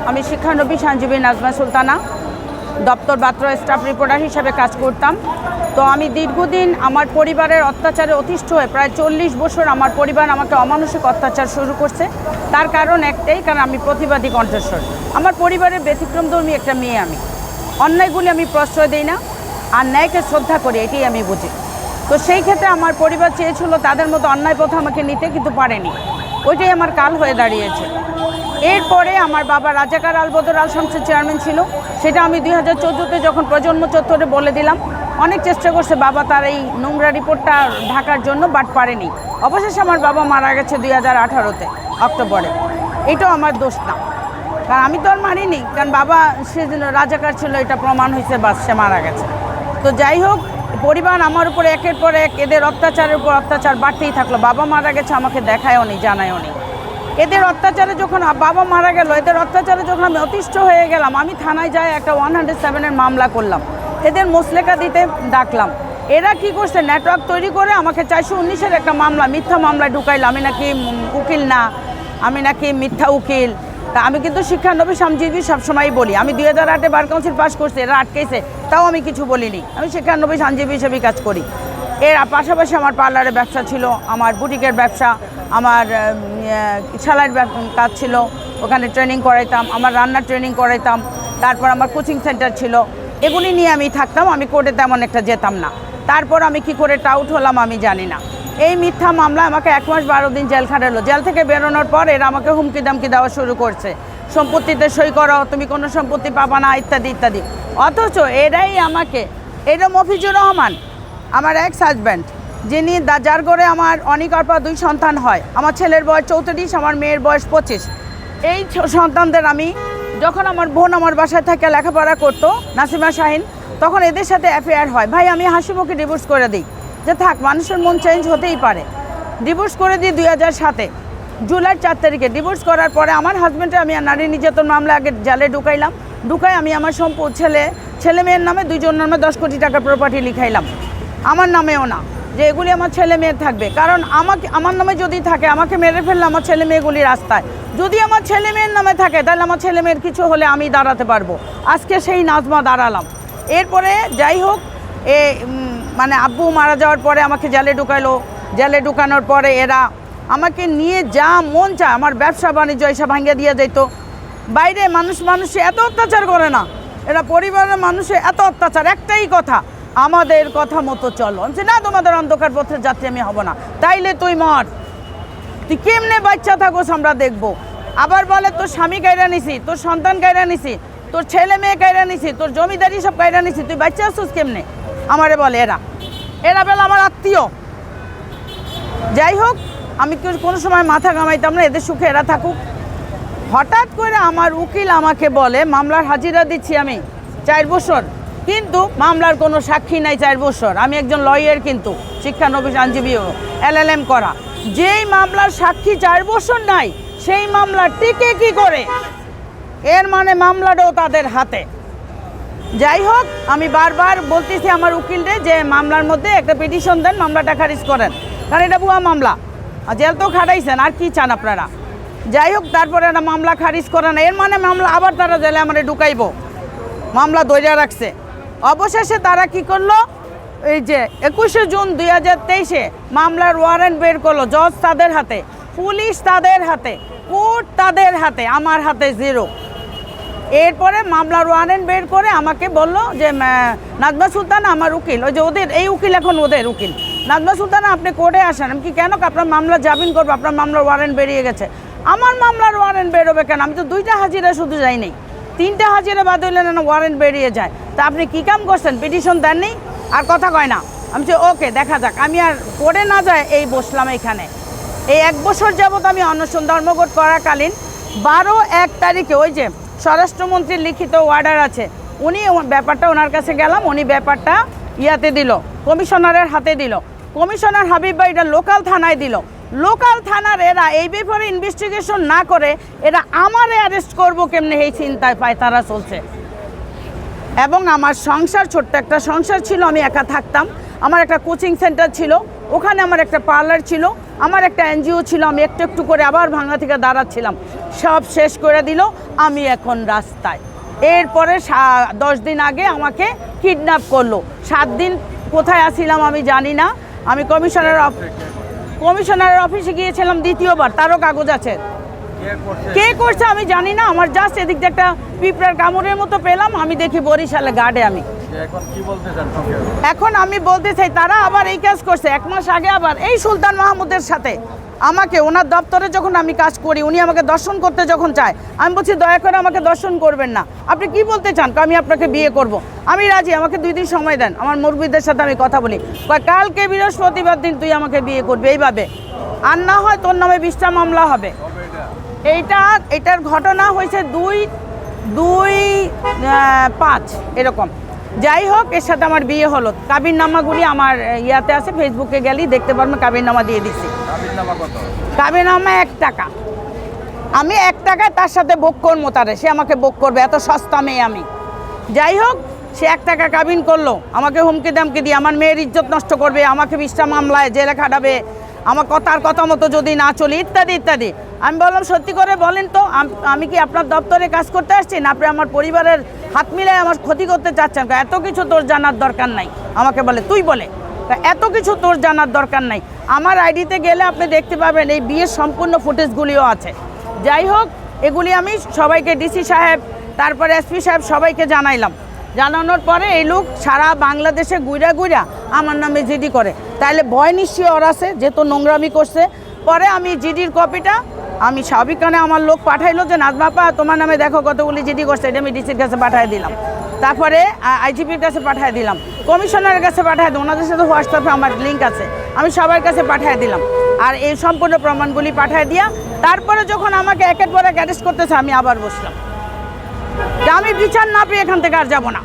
আমি শিক্ষানবিশ আইনজীবী নাজমা সুলতানা, দপ্তর বাত্র স্টাফ রিপোর্টার হিসেবে কাজ করতাম। তো আমি দীর্ঘদিন আমার পরিবারের অত্যাচারে অতিষ্ঠ হয়ে প্রায় 40 বছর আমার পরিবার আমাকে অমানসিক অত্যাচার শুরু করছে। তার কারণ একটাই, কারণ আমি প্রতিবাদী কণ্ঠস্বর। আমার পরিবারের ব্যতিক্রমধর্মী একটা মেয়ে আমি। অন্যায়গুলি আমি প্রশ্রয় দিই না, আর ন্যায়কে শ্রদ্ধা করি, এটাই আমি বুঝি। তো সেই ক্ষেত্রে আমার পরিবার চেয়েছিল তাদের মতো অন্যায় পথে আমাকে নিতে, কিন্তু পারেনি। ওইটাই আমার কাল হয়ে দাঁড়িয়েছে। এরপরে আমার বাবা রাজাকার আল বদর আল শামসের চেয়ারম্যান ছিল, সেটা আমি 2014-তে যখন প্রজন্ম চত্বরে বলে দিলাম। অনেক চেষ্টা করছে বাবা তার এই নোংরা রিপোর্টটা ঢাকার জন্য, বাট পারেনি। অবশেষে আমার বাবা মারা গেছে 2018-তে অক্টোবরে। এটাও আমার দোষ না, কারণ আমি তো আর মারিনি, কারণ বাবা সেদিন রাজাকার ছিল, এটা প্রমাণ হয়েছে, বাস সে মারা গেছে। তো যাই হোক, পরিবার আমার উপর একের পর এক এদের অত্যাচারের উপর অত্যাচার বাড়তেই থাকলো। বাবা মারা গেছে, আমাকে দেখায়ও নি, জানায়ও নি। এদের অত্যাচারে যখন বাবা মারা গেল, এদের অত্যাচারে যখন আমি অতিষ্ঠ হয়ে গেলাম, আমি থানায় যাই একটা 107-এর মামলা করলাম। এদের মোসলেকা দিতে ডাকলাম। এরা কি করছে, নেটওয়ার্ক তৈরি করে আমাকে 419-এর একটা মামলা, মিথ্যা মামলায় ঢুকাইলো। আমি নাকি উকিল না, আমি নাকি মিথ্যা উকিল। তা আমি কিন্তু শিক্ষানবিশ আইনজীবী সবসময়ই বলি। আমি 2008-এ বার কাউন্সিল পাস করছি, এরা আটকেছে, তাও আমি কিছু বলিনি। আমি শিক্ষানবিশ আইনজীবী হিসেবেই কাজ করি। এর পাশাপাশি আমার পার্লারের ব্যবসা ছিল, আমার বুটিকের ব্যবসা, আমার সেলাইয়ের কাজ ছিল, ওখানে ট্রেনিং করাইতাম, আমার রান্নার ট্রেনিং করাইতাম। তারপর আমার কোচিং সেন্টার ছিল, এগুলি নিয়ে আমি থাকতাম। আমি কোর্টে তেমন একটা যেতাম না। তারপর আমি কি করে টাউট হলাম আমি জানি না। এই মিথ্যা মামলা আমাকে 1 মাস 12 দিন জেল খাটালো। জেল থেকে বেরোনোর পর এরা আমাকে হুমকি দামকি দেওয়া শুরু করছে, সম্পত্তিতে সই করো, তুমি কোনো সম্পত্তি পাবা না, ইত্যাদি ইত্যাদি। অথচ এরাই আমাকে, এটা মফিজুর রহমান আমার এক্স হাজব্যান্ড, যিনি যার ঘরে আমার অনিকর্পা 2 সন্তান হয়। আমার ছেলের বয়স 34, আমার মেয়ের বয়স 25। এই সন্তানদের আমি যখন আমার বোন আমার বাসায় থেকে লেখাপড়া করতো, নাসিমা শাহিন, তখন এদের সাথে অ্যাফেয়ার হয়। ভাই আমি হাসিমুখে ডিভোর্স করে দিই, যে থাক, মানুষের মন চেঞ্জ হতেই পারে। ডিভোর্স করে দিই 2007 জুলাই 4 তারিখে। ডিভোর্স করার পরে আমার হাজব্যান্ডে আমি নারী নির্যাতন মামলা আগে জালে ঢুকাইলাম। ঢুকাই আমি আমার ছেলে মেয়ের নামে 2 জনের নামে 10 কোটি টাকার প্রপার্টি লিখাইলাম, আমার নামেও না, যে এগুলি আমার ছেলে মেয়ের থাকবে। কারণ আমার নামে যদি থাকে, আমাকে মেরে ফেললে আমার ছেলে মেয়েগুলি রাস্তায়। যদি আমার ছেলে মেয়ের নামে থাকে, তাহলে আমার ছেলে মেয়ের কিছু হলে আমি দাঁড়াতে পারবো। আজকে সেই নাজমা দাঁড়ালাম। এরপরে যাই হোক, মানে আব্বু মারা যাওয়ার পরে আমাকে জেলে ঢুকাইলো। জেলে ঢুকানোর পরে এরা আমাকে নিয়ে যা মন চায়, আমার ব্যবসা বাণিজ্য এসব ভাঙিয়ে দিয়ে যেত। বাইরে মানুষে এত অত্যাচার করে না, এরা পরিবারের মানুষে এত অত্যাচার। একটাই কথা, আমাদের কথা মতো চলো। আমি না, তোমাদের অন্ধকার পথের যাত্রী আমি হব না। তাইলে তুই মর, তুই কেমনে বাচ্চা থাকোস আমরা দেখবো। আবার বলে তোর স্বামী কাইরা নিছি, তোর সন্তান কাইরা নিছি, তোর ছেলে মেয়ে কাইরা নিছি, তোর জমিদারি সব কাইরা নিছি, তুই বাচ্চা আসছিস কেমনে, আমারে বলে। এরা বেলা আমার আত্মীয়। যাই হোক, আমি কোনো সময় মাথা ঘামাইতাম না, এদের সুখে এরা থাকুক। হঠাৎ করে আমার উকিল আমাকে বলে, মামলার হাজিরা দিচ্ছি আমি 4 বছর, কিন্তু মামলার কোনো সাক্ষী নাই 4 বছর। আমি একজন লয়ার, কিন্তু শিক্ষানবিশ আইনজীবীও, LLM করা। যেই মামলার সাক্ষী 4 বছর নাই, সেই মামলা টিকে কি করে? এর মানে মামলাটাও তাদের হাতে। যাই হোক, আমি বারবার বলতেছি আমার উকিলরে যে মামলার মধ্যে একটা পিটিশন দেন, মামলাটা খারিজ করেন, কারণ এটা ভুয়া মামলা। জেল তো খাটাইছেন, আর কি চান আপনারা? যাই হোক, তারপরে একটা মামলা খারিজ করে না, এর মানে মামলা আবার তারা জেলে আমার ঢুকাইব, মামলা ধরে রাখছে। অবশেষে তারা কি করলো, এই যে 21শে জুন 2023-এ মামলার ওয়ারেন্ট বের করলো। জজ তাদের হাতে, পুলিশ তাদের হাতে, কোর্ট তাদের হাতে, আমার হাতে 0। এরপরে মামলার ওয়ারেন্ট বের করে আমাকে বলল যে নাজমা সুলতানা আমার উকিল, ওই যে ওদের এই উকিল, এখন ওদের উকিল, নাজমা সুলতানা আপনি কোর্টে আসেন। আমি কি, কেন? আপনার মামলা জামিন করবো, আপনার মামলার ওয়ারেন্ট বেরিয়ে গেছে। আমার মামলার ওয়ারেন্ট বেরোবে কেন? আমি তো 2টা হাজিরা শুধু যাই নাই, 3টা হাজিরা বাদ হইলে না ওয়ারেন্ট বেরিয়ে যায়। তা আপনি কী কাম করছেন? পিটিশন দেননি, আর কথা কয় না। আমি যে ওকে, দেখা যাক। আমি আর কোর্টে না যায় এই বসলাম এখানে। এই 1 বছর যাবৎ আমি অনশন ধর্মঘট করাকালীন 12/1 তারিখে ওই যে স্বরাষ্ট্রমন্ত্রীর লিখিত অর্ডার আছে, উনি ব্যাপারটা ওনার কাছে গেলাম, উনি ব্যাপারটা ইয়াতে দিল, কমিশনারের হাতে দিল। কমিশনার হাবিব ভাই এটা লোকাল থানায় দিল। লোকাল থানার এরা এই ব্যাপারে ইনভেস্টিগেশন না করে এরা আমারে অ্যারেস্ট করবো কেমনে, এই চিন্তায় পায় তারা চলছে। এবং আমার সংসার, ছোট্ট একটা সংসার ছিল, আমি একা থাকতাম। আমার একটা কোচিং সেন্টার ছিল, ওখানে আমার একটা পার্লার ছিল, আমার একটা এনজিও ছিল, আমি একটু একটু করে আবার ভাঙা থেকে দাঁড়াচ্ছিলাম, সব শেষ করে দিল। আমি এখন রাস্তায়। এরপরে 10 দিন আগে আমাকে কিডন্যাপ করলো। 7 দিন কোথায় আসছিলাম আমি জানি না। আমি কমিশনারের অফিসে গিয়েছিলাম দ্বিতীয়বার, তারও কাগজ আছে। কে করছে আমি জানি না। আমার জাস্ট এদিক দিয়ে একটা পিঁপড়ার কামড়ের মতো পেলাম, আমি দেখি বরিশালে গার্ডে। আমি এখন আমি বলতে চাই, তারা আবার এই কাজ করছে। 1 মাস আগে আবার এই সুলতান মাহমুদের সাথে আমাকে, ওনার দপ্তরে যখন আমি কাজ করি, উনি আমাকে দর্শন করতে যখন চায়, আমি বলছি দয়া করে আমাকে দর্শন করবেন না। আপনি কি বলতে চান? আমি আপনাকে বিয়ে করব। আমি রাজি, আমাকে 2 দিন সময় দেন, আমার মুরব্বিদের সাথে আমি কথা বলি। কালকে বৃহস্পতিবার দিন তুই আমাকে বিয়ে করবি, এইভাবে। আর না হয় তোর নামে 20টা মামলা হবে। এইটার ঘটনা হয়েছে 2-5 এরকম। যাই হোক, এর সাথে আমার বিয়ে হলো। কাবিননামাগুলি আমার ইয়াতে আছে, ফেসবুকে গেলেই দেখতে পারবেন। কাবিননামা দিয়ে দিচ্ছি। কাবিননামা 1 টাকা। আমি 1 টাকায় তার সাথে ভোগ করবো, সে আমাকে ভোগ করবে, এত সস্তা মেয়ে আমি। যাই হোক, সে 1 টাকা কাবিন করলো, আমাকে হুমকি দামকি দিয়ে আমার মেয়ের ইজ্জত নষ্ট করবে, আমাকে 20টা মামলায় জেলে খাটাবে, আমার কথা মতো যদি না চলি, ইত্যাদি ইত্যাদি। আমি বললাম, সত্যি করে বলেন তো, আমি কি আপনার দপ্তরে কাজ করতে আসছি, না আপনি আমার পরিবারের হাত মিলায় আমার ক্ষতি করতে চাচ্ছেন? এত কিছু তোর জানার দরকার নাই। আমাকে বলে, তুই বলে এত কিছু তোর জানার দরকার নাই। আমার আইডিতে গেলে আপনি দেখতে পাবেন এই বিয়ের সম্পূর্ণ ফুটেজগুলিও আছে। যাই হোক, এগুলি আমি সবাইকে, ডিসি সাহেব, তারপরে এসপি সাহেব, সবাইকে জানাইলাম। জানানোর পরে এই লোক সারা বাংলাদেশে ঘুরা আমার নামে জিডি করে। তাইলে ভয় নিশ্চয়ই ওর আছে, যেহেতু নোংরামি করছে। পরে আমি জিডির কপিটা আমি স্বাভাবিকখানে আমার লোক পাঠাইলো যে নাজমা আপা তোমার নামে দেখো কতগুলি জিডি করছে, এটা আমি ডিসির কাছে পাঠিয়ে দিলাম। তারপরে আইজিপির কাছে পাঠিয়ে দিলাম, কমিশনারের কাছে পাঠিয়ে দিলাম। ওনাদের সাথে হোয়াটসঅ্যাপে আমার লিঙ্ক আছে, আমি সবার কাছে পাঠিয়ে দিলাম। আর এই সম্পূর্ণ প্রমাণগুলি পাঠিয়ে দিয়া তারপরে যখন আমাকে একের পর এক অ্যারেস্ট করতেছে, আমি আবার বসলাম যে আমি বিচার না পেয়ে এখান থেকে আর যাবো না।